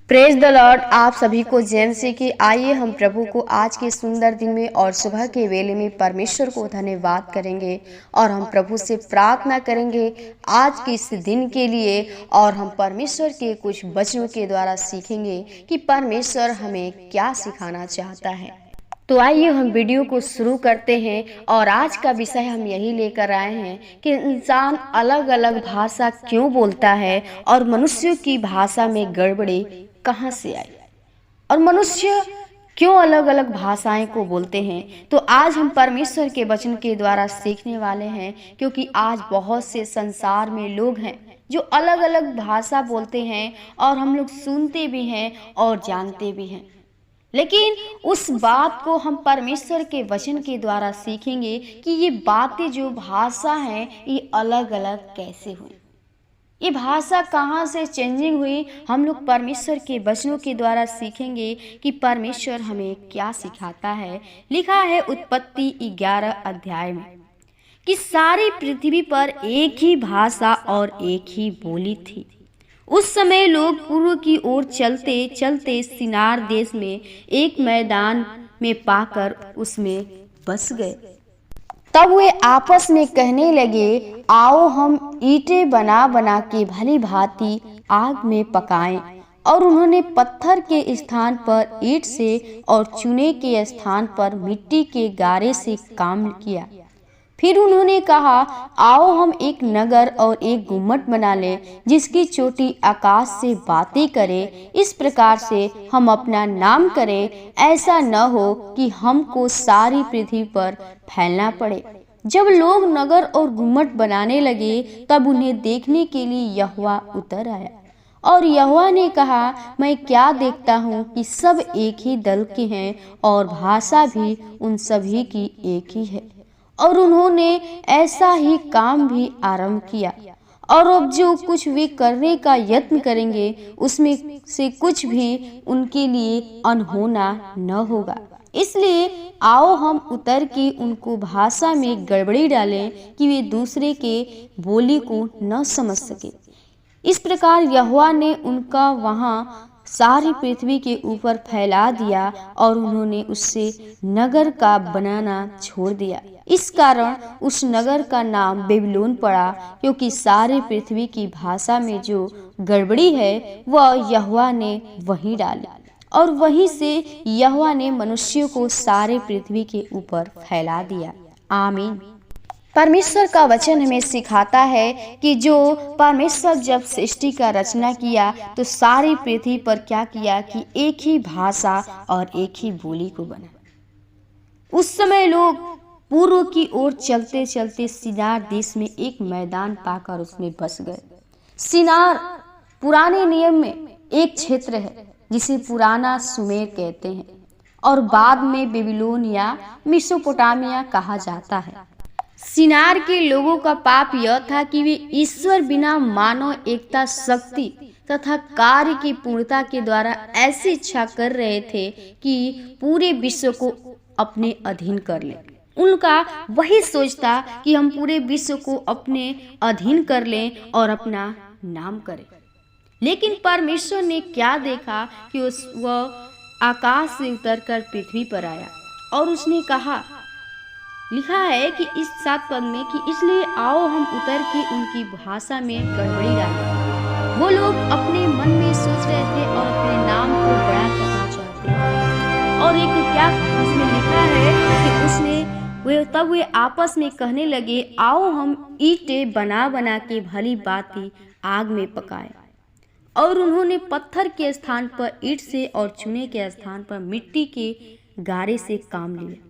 Praise the Lord. आप सभी को जय मसीह की। आइए हम प्रभु को आज के सुंदर दिन में और सुबह के वेले में परमेश्वर को धन्यवाद करेंगे और हम प्रभु से प्रार्थना करेंगे आज के इस दिन के लिए। और हम परमेश्वर के कुछ वचनों के द्वारा सीखेंगे कि परमेश्वर हमें क्या सिखाना चाहता है। तो आइए हम वीडियो को शुरू करते हैं और आज का विषय हम यही लेकर आए हैं कि इंसान अलग अलग भाषा क्यों बोलता है और मनुष्य की भाषा में गड़बड़ी कहाँ से आई और मनुष्य क्यों अलग अलग भाषाएं को बोलते हैं। तो आज हम परमेश्वर के वचन के द्वारा सीखने वाले हैं, क्योंकि आज बहुत से संसार में लोग हैं जो अलग अलग भाषा बोलते हैं और हम लोग सुनते भी हैं और जानते भी हैं, लेकिन उस बात को हम परमेश्वर के वचन के द्वारा सीखेंगे कि ये बातें जो भाषा हैं ये अलग अलग कैसे हुई, ये भाषा कहाँ से चेंजिंग हुई। हम लोग परमेश्वर के वचनों के द्वारा सीखेंगे कि परमेश्वर हमें क्या सिखाता है। लिखा है उत्पत्ति 11 अध्याय में कि सारी पृथ्वी पर एक ही भाषा और एक ही बोली थी। उस समय लोग पूर्व की ओर चलते चलते सिनार देश में एक मैदान में पाकर उसमें बस गए। तब वे आपस में कहने लगे, आओ हम ईंटें बना बना के भली भांति आग में पकाएं। और उन्होंने पत्थर के स्थान पर ईंट से और चूने के स्थान पर मिट्टी के गारे से काम किया। फिर उन्होंने कहा, आओ हम एक नगर और एक गुम्मट बना लें जिसकी चोटी आकाश से बातें करे। इस प्रकार से हम अपना नाम करें, ऐसा न हो कि हमको सारी पृथ्वी पर फैलना पड़े। जब लोग नगर और गुम्मट बनाने लगे तब उन्हें देखने के लिए यहोवा उतर आया। और यहोवा ने कहा, मैं क्या देखता हूँ कि सब एक ही दल के हैं और भाषा भी उन सभी की एक ही है। और उन्होंने ऐसा ही काम भी आरंभ किया। और अब जो कुछ वे करने का यत्न करेंगे उसमें से कुछ भी उनके लिए अनहोना न होगा। इसलिए आओ हम उतर के उनको भाषा में गड़बड़ी डालें कि वे दूसरे के बोली को न समझ सके। इस प्रकार यहोवा ने उनका वहाँ सारी पृथ्वी के ऊपर फैला दिया और उन्होंने उससे नगर का बनाना छोड़ दिया। इस कारण उस नगर का नाम बेबीलोन पड़ा, क्योंकि सारी पृथ्वी की भाषा में जो गड़बड़ी है वह यहोवा ने वहीं डाली। और वहीं से यहोवा ने मनुष्यों को सारे पृथ्वी के ऊपर फैला दिया। आमीन। परमेश्वर का वचन हमें सिखाता है कि जो परमेश्वर जब सृष्टि का रचना किया तो सारी पृथ्वी पर क्या किया कि एक ही भाषा और एक ही बोली को बना। उस समय लोग पूर्व की ओर चलते चलते सिनार देश में एक मैदान पाकर उसमें बस गए। सिनार पुराने नियम में एक क्षेत्र है जिसे पुराना सुमेर कहते हैं और बाद में बेबीलोन या मेसोपोटामिया कहा जाता है। सिनार के लोगों का पाप यह था कि वे ईश्वर बिना मानव एकता, शक्ति तथा कार्य की पूर्णता के द्वारा ऐसी इच्छा कर रहे थे कि पूरे विश्व को अपने अधीन कर लें। उनका वही सोच था कि हम पूरे विश्व को अपने अधीन कर लें और अपना नाम करें। लेकिन परमेश्वर ने क्या देखा कि वह आकाश से उतरकर पृथ्वी पर आया और उसने कहा, लिखा है कि इस 7 पद में कि इसलिए आओ हम उतर के उनकी भाषा में गड़बड़ी डालें। वो लोग अपने मन में सोच रहे थे और अपने नाम को बड़ा करना चाहते थे। और एक क्या उसमें लिखा है कि तब वे आपस में कहने लगे, आओ हम ईंटें बना बना के भली भांति आग में पकाएं। और उन्होंने पत्थर के स्थान पर ईंट से और चूने के स्थान पर मिट्टी के गारे से काम लिया।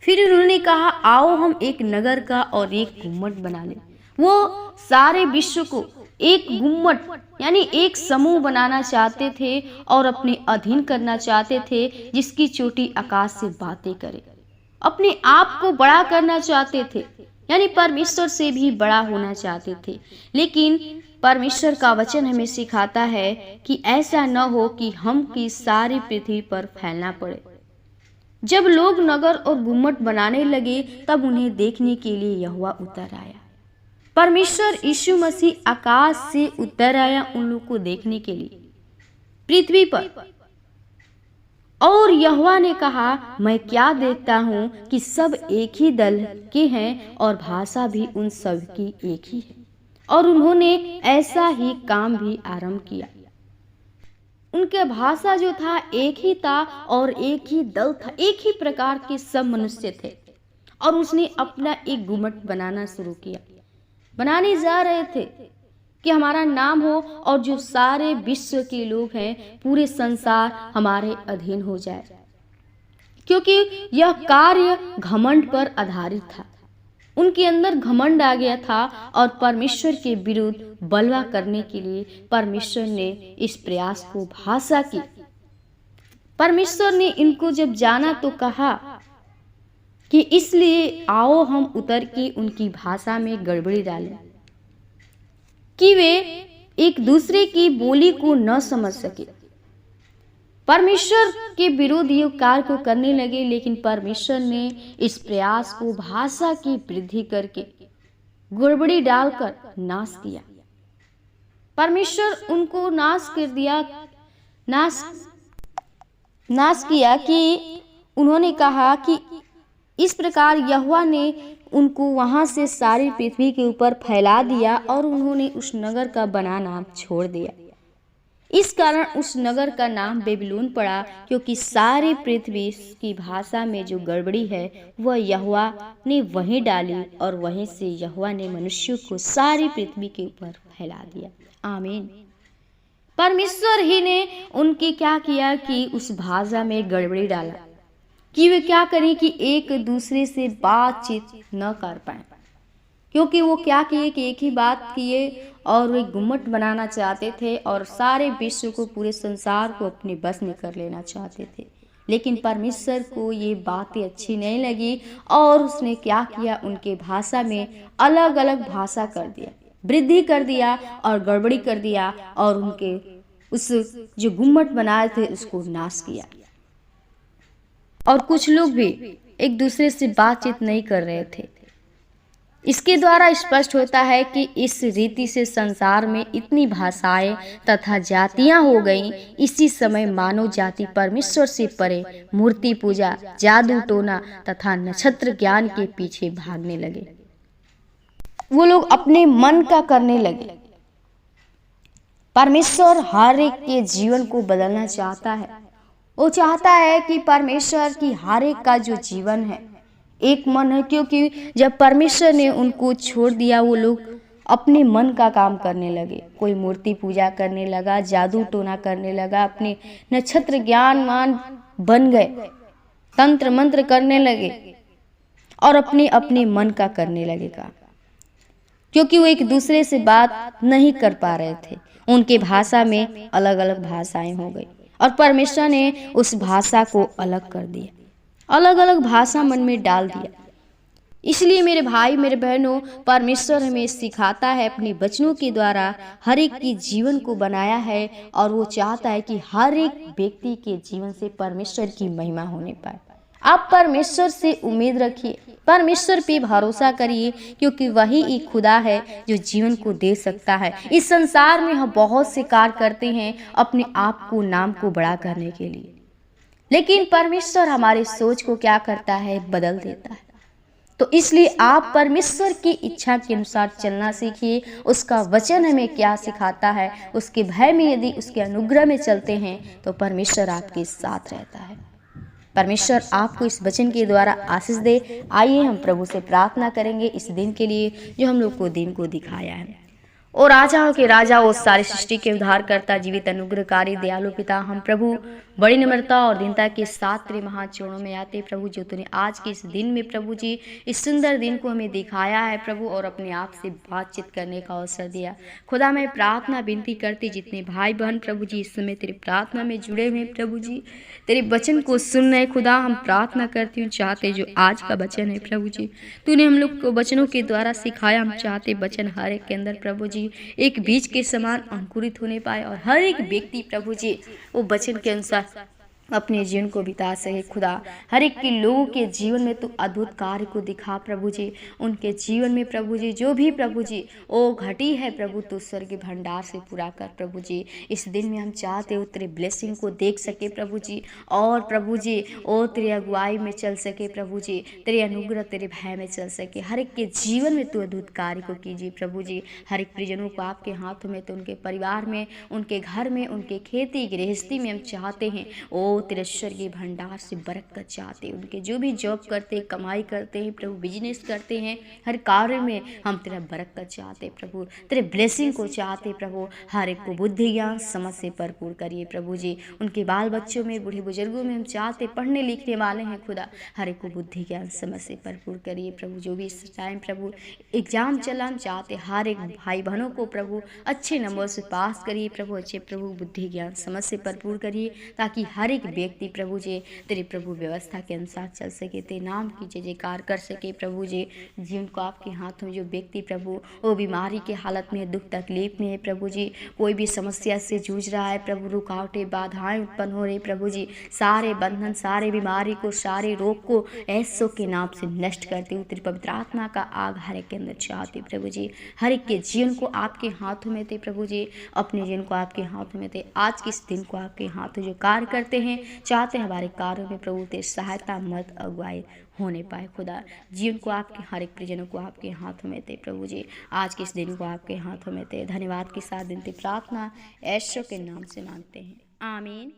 फिर उन्होंने कहा, आओ हम एक नगर का और एक गुम्मट बना लें। वो सारे विश्व को एक गुम्मट यानी एक समूह बनाना चाहते थे और अपने अधीन करना चाहते थे, जिसकी चोटी आकाश से बातें करे। अपने आप को बड़ा करना चाहते थे, यानी परमेश्वर से भी बड़ा होना चाहते थे। लेकिन परमेश्वर का वचन हमें सिखाता है कि ऐसा न हो कि हम की सारी पृथ्वी पर फैलना पड़े। जब लोग नगर और गुम्मट बनाने लगे तब उन्हें देखने के लिए यहोवा उतर आया। परमेश्वर यीशु मसीह आकाश से उतर आया उन लोगों को देखने के लिए। पृथ्वी पर। और यहोवा ने कहा, मैं क्या देखता हूँ कि सब एक ही दल के हैं और भाषा भी उन सब की एक ही है। और उन्होंने ऐसा ही काम भी आरंभ किया। उनके भाषा जो था एक ही था और एक ही दल था, एक ही प्रकार के सब मनुष्य थे। और उसने अपना एक गुम्मट बनाना शुरू किया। बनाने जा रहे थे कि हमारा नाम हो और जो सारे विश्व के लोग हैं, पूरे संसार हमारे अधीन हो जाए, क्योंकि यह कार्य घमंड पर आधारित था। उनके अंदर घमंड आ गया था और परमेश्वर के विरुद्ध बलवा करने के लिए परमेश्वर ने इस प्रयास को भाषा की। परमेश्वर ने इनको जब जाना तो कहा कि इसलिए आओ हम उतर के उनकी भाषा में गड़बड़ी डालें कि वे एक दूसरे की बोली को न समझ सके। परमेश्वर के विरुद्ध ये कार्य को करने लगे, लेकिन परमेश्वर ने इस प्रयास को भाषा की वृद्धि करके गड़बड़ी डालकर नाश किया। परमेश्वर उनको नाश कर दिया, नाश किया कि उन्होंने कहा कि इस प्रकार यहोवा ने उनको वहां से सारी पृथ्वी के ऊपर फैला दिया और उन्होंने उस नगर का बना नाम छोड़ दिया। इस कारण उस नगर का नाम बेबीलोन पड़ा, क्योंकि सारी पृथ्वी की भाषा में जो गड़बड़ी है वह यहोवा ने वहीं डाली और वहीं से यहोवा ने मनुष्यों को सारी पृथ्वी के ऊपर फैला दिया। आमीन। परमेश्वर ही ने उनके क्या किया कि उस भाषा में गड़बड़ी डाला कि वे क्या करें कि एक दूसरे से बातचीत न कर पाए, क्योंकि वो क्या किए कि एक ही बात किए और वे गुम्मट बनाना चाहते थे और सारे विश्व को, पूरे संसार को अपने बस में कर लेना चाहते थे। लेकिन परमेश्वर को ये बातें अच्छी नहीं लगी और उसने क्या किया, उनके भाषा में अलग अलग भाषा कर दिया, वृद्धि कर दिया और गड़बड़ी कर दिया और उनके उस जो गुम्मट बनाए थे उसको नाश किया। और कुछ लोग भी एक दूसरे से बातचीत नहीं कर रहे थे। इसके द्वारा स्पष्ट होता है कि इस रीति से संसार में इतनी भाषाएं तथा जातियां हो गईं। इसी समय मानव जाति परमेश्वर से परे मूर्ति पूजा, जादू टोना तथा नक्षत्र ज्ञान के पीछे भागने लगे। वो लोग अपने मन का करने लगे। परमेश्वर हर एक के जीवन को बदलना चाहता है। वो चाहता है कि परमेश्वर की हर एक का जो जीवन है एक मन है, क्योंकि जब परमेश्वर ने उनको छोड़ दिया, वो लोग अपने मन का काम करने लगे। कोई मूर्ति पूजा करने लगा, जादू टोना करने लगा, अपने नक्षत्र ज्ञानवान बन गए, तंत्र मंत्र करने लगे और अपने अपने मन का करने लगेगा, क्योंकि वो एक दूसरे से बात नहीं कर पा रहे थे। उनके भाषा में अलग अलग भाषाएं हो गई और परमेश्वर ने उस भाषा को अलग कर दिया, अलग अलग भाषा मन में डाल दिया। इसलिए मेरे भाई मेरे बहनों, परमेश्वर हमें सिखाता है, अपने वचनों के द्वारा हर एक के जीवन को बनाया है और वो चाहता है कि हर एक व्यक्ति के जीवन से परमेश्वर की महिमा होने पाए। आप परमेश्वर से उम्मीद रखिए, परमेश्वर पे भरोसा करिए, क्योंकि वही एक खुदा है जो जीवन को दे सकता है। इस संसार में हम बहुत से कार्य करते हैं अपने आप को, नाम को बड़ा करने के लिए, लेकिन परमेश्वर हमारे सोच को क्या करता है, बदल देता है। तो इसलिए आप परमेश्वर की इच्छा के अनुसार चलना सीखिए। उसका वचन हमें क्या सिखाता है, उसके भय में यदि उसके अनुग्रह में चलते हैं तो परमेश्वर आपके साथ रहता है। परमेश्वर आपको इस वचन के द्वारा आशीष दे। आइए हम प्रभु से प्रार्थना करेंगे इस दिन के लिए जो हम लोग को दिन को दिखाया है। और राजाओं के राजा, वो सारी सृष्टि के उद्धारकर्ता, जीवित अनुग्रहकारी दयालु पिता, हम प्रभु बड़ी नम्रता और दीनता के साथ तेरे महान चरणों में आते प्रभु, जो तूने आज के इस दिन में प्रभु जी इस सुंदर दिन को हमें दिखाया है प्रभु, और अपने आप से बातचीत करने का अवसर दिया। खुदा मैं प्रार्थना विनती करती, जितने भाई बहन प्रभु जी इस समय तेरी प्रार्थना में जुड़े हुए प्रभु जी, तेरे वचन को सुन रहे खुदा, हम प्रार्थना करती हूँ, चाहते जो आज का वचन है प्रभु जी, तूने हम लोग को वचनों के द्वारा सिखाया। हम चाहते वचन हर एक के अंदर प्रभु जी एक बीज के समान अंकुरित होने पाए और हर एक व्यक्ति प्रभु जी वो वचन के अनुसार अपने जीवन को बिता सके खुदा। हर एक के लोगों के जीवन में तू अद्भुत कार्य को दिखा प्रभु जी। उनके जीवन में प्रभु जी जो भी प्रभु जी ओ घटी है प्रभु, तो स्वर्ग के भंडार से पूरा कर प्रभु जी। इस दिन में हम चाहते हो तेरे ब्लेसिंग को देख सके प्रभु जी, और प्रभु जी ओ तेरे अगुवाई में चल सके प्रभु जी, तेरे अनुग्रह तेरे भय में चल सके। हर एक के जीवन में तू अद्भुत कार्य को कीजिए प्रभु जी। हर एक परिजनों को आपके हाथों में, तो उनके परिवार में, उनके घर में, उनके खेती गृहस्थी में हम चाहते हैं ओ तेरे स्वर्गीय भंडार से बरकत चाहते हैं। उनके जो भी जॉब करते हैं, कमाई करते हैं प्रभु, बिजनेस करते हैं, हर कार्य में हम तेरा बरकत चाहते हैं प्रभु, तेरे ब्लेसिंग को चाहते हैं प्रभु। हर एक को बुद्धि ज्ञान समझ से भरपूर करिए प्रभु जी। उनके बाल बच्चों में, बूढ़े बुजुर्गों में हम चाहते पढ़ने लिखने वाले हैं खुदा, हर एक को बुद्धि ज्ञान समझ से भरपूर करिए प्रभु। जो भी इस टाइम प्रभु एग्जाम चला, हम चाहते हर एक भाई बहनों को प्रभु अच्छे नंबर से पास करिए प्रभु, अच्छे प्रभु बुद्धि ज्ञान समझ से भरपूर करिए, ताकि हर एक व्यक्ति प्रभु जी तेरे प्रभु व्यवस्था के अनुसार चल सके, तेरे नाम की जय जयकार कर सके प्रभु जी। जीवन को आपके हाथों में, जो व्यक्ति प्रभु वो बीमारी के हालत में है, दुख तकलीफ में है प्रभु जी, कोई भी समस्या से जूझ रहा है प्रभु, रुकावटें बाधाएं उत्पन्न हो रही प्रभु जी, सारे बंधन, सारे बीमारी को, सारे रोग को ऐसो के नाम से नष्ट करते हुए तेरी पवित्र आत्मा का आग हर एक के अंदर चाहते प्रभु जी। हर एक के जीवन को आपके हाथों में थे प्रभु जी, अपने जीवन को आपके हाथों में थे। आज के इस दिन को आपके हाथों जो कार्य करते हैं, चाहते हैं हमारे कार्यों में प्रभु तेरी सहायता मत अगुवाई होने पाए खुदा। जीवन को आपके हर एक परिजनों को आपके हाथों में थे प्रभु जी। आज के इस दिन को आपके हाथों में थे। धन्यवाद के साथ विनती प्रार्थना ऐश्वर्य के नाम से मांगते हैं, आमीन।